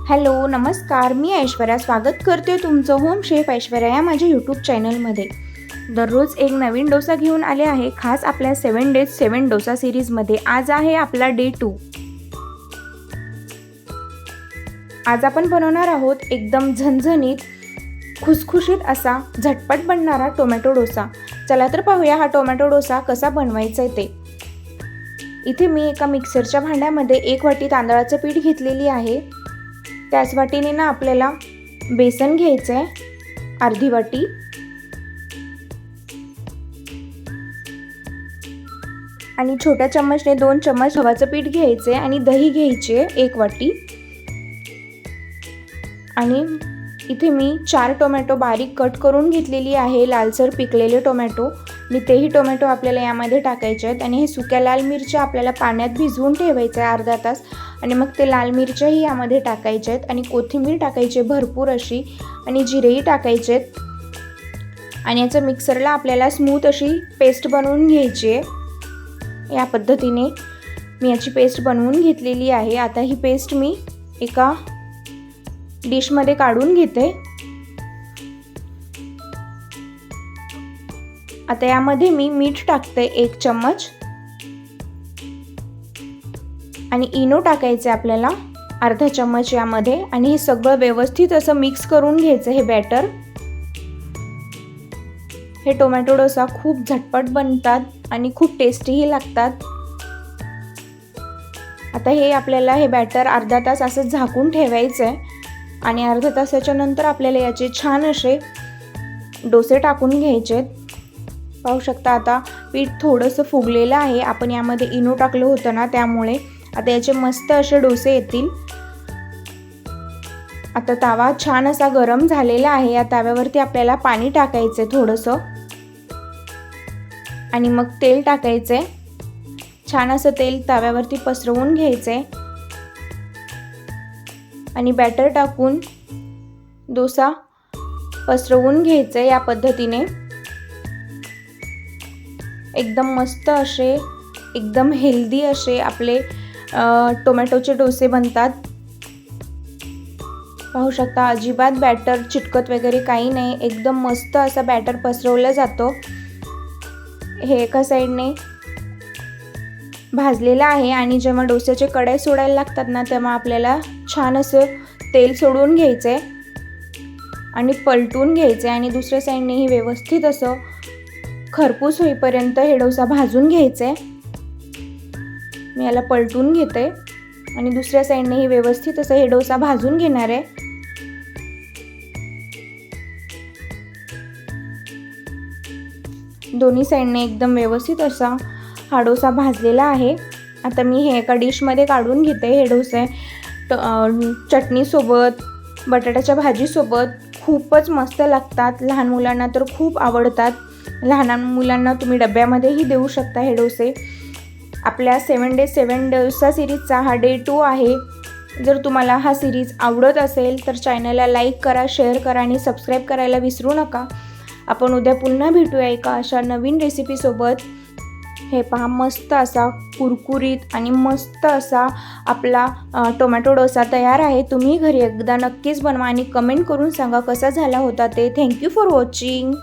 Hello नमस्कार, मी ऐश्वर्या स्वागत करते तुमचं होम शेफ ऐश्वर्या या माझ्या यूट्यूब चॅनलमध्ये। दररोज एक नवीन डोसा घेऊन आले आहे, खास आपल्या 7 days 7 डोसा सिरीजमध्ये। आज आहे आपला डे 2। आज आपण बनवणार आहोत एकदम झणझणीत खुसखुशीत असा झटपट बनणारा टोमॅटो डोसा। चला तर पाहूया हा टोमॅटो डोसा कसा बनवायचा आहे ते। इथे मी एका मिक्सरच्या भांड्यामध्ये 1 वाटी तांदळाचं पीठ घेतलेली आहे। त्याच वाटीने ना आपल्याला बेसन घ्यायचं आहे, अर्धी वाटी। आणि छोट्या चम्मचने 2 चम्मच गव्हाचं पीठ घ्यायचे आणि दही घ्यायचे 1 वाटी। आणि इथे मी 4 टोमॅटो बारीक कट करून घेतलेली आहे, लालसर पिकलेले टोमॅटो। आणि तेही टोमॅटो आपल्याला यामध्ये टाकायचे आहेत। आणि हे सुक्या लाल मिरच्या आपल्याला पाण्यात भिजवून ठेवायचे आहे अर्धा तास। आणि मग ते लाल मिरच्याही यामध्ये टाकायचे आहेत आणि कोथिंबीर टाकायची भरपूर अशी, आणि जिरेही टाकायचे आहेत। आणि याचं मिक्सरला आपल्याला स्मूथ अशी पेस्ट बनवून घ्यायची आहे। या पद्धतीने मी याची पेस्ट बनवून घेतलेली आहे। आता ही पेस्ट मी एका डिशमध्ये काढून घेते। आता यामध्ये मी मीठ टाकते 1 चम्मच आणि इनो टाकायचे आपल्याला अर्धा चम्मच यामध्ये। आणि हे सगळं व्यवस्थित असं मिक्स करून घ्यायचं हे बॅटर। हे टोमॅटो डोसा खूप झटपट बनतात आणि खूप टेस्टीही लागतात। आता हे आपल्याला हे बॅटर अर्धा तास असं झाकून ठेवायचं आहे। आणि अर्धा तासाच्या नंतर आपल्याला याचे छान असे डोसे टाकून घ्यायचे। पाहू शकता आता पीठ थोडंसं फुगलेलं आहे, आपण यामध्ये इनो टाकलं होतं ना त्यामुळे। आता याचे मस्त असे डोसे येतील। आता तवा छान असा गरम झालेला आहे। या तव्यावरती आपल्याला पाणी टाकायचं थोडंसं आणि मग तेल टाकायचं। छान असं तेल तव्यावरती पसरवून घ्यायचं आणि बॅटर टाकून डोसा पसरवून घ्यायचं या पद्धतीने। एकदम मस्त असे एकदम हेल्दी असे आपले टोमॅटोचे डोसे बनतात। पाहू शकता अजिबात बॅटर चिटकत वगैरे काही नाही, एकदम मस्त असा बॅटर पसरवलं जातो। हे एका साईडने भाजलेलं आहे आणि जेव्हा डोस्याचे कढई सोडायला लागतात ना तेव्हा आपल्याला छान असं तेल सोडून घ्यायचंय आणि पलटून घ्यायचे। आणि दुसऱ्या साईडनेही व्यवस्थित असं खरपूस होईपर्यंत हे डोसा भाजून घ्यायचे। मी याला पलटून घेते आणि दुसऱ्या साईडनेही व्यवस्थित असं हे डोसा भाजून घेणार आहे। दोन्ही साईडने एकदम व्यवस्थित असा हा डोसा भाजलेला आहे। आता मी हे एका डिशमध्ये काढून घेते। हे डोसे चटणीसोबत बटाट्याच्या भाजीसोबत खूपच मस्त लागतात। लहान मुलांना तर खूप आवडतात। लहान मुलांना तुम्ही डब्यामध्येही देऊ शकता हे डोसे। आपल्या 7 days 7 डोसा सिरीजचा हा डे 2 आहे। जर तुम्हाला हा सिरीज आवडत असेल तर चॅनलला लाईक करा, शेअर करा आणि सबस्क्राईब करायला विसरू नका। आपण उद्या पुन्हा भेटूया एका अशा नवीन रेसिपीसोबत। हे पहा मस्त असा कुरकुरीत आणि मस्त असा आपला टोमॅटो डोसा तयार आहे। तुम्ही घरी एकदा नक्कीच बनवा आणि कमेंट करून सांगा कसा झाला होता ते। Thank you for watching.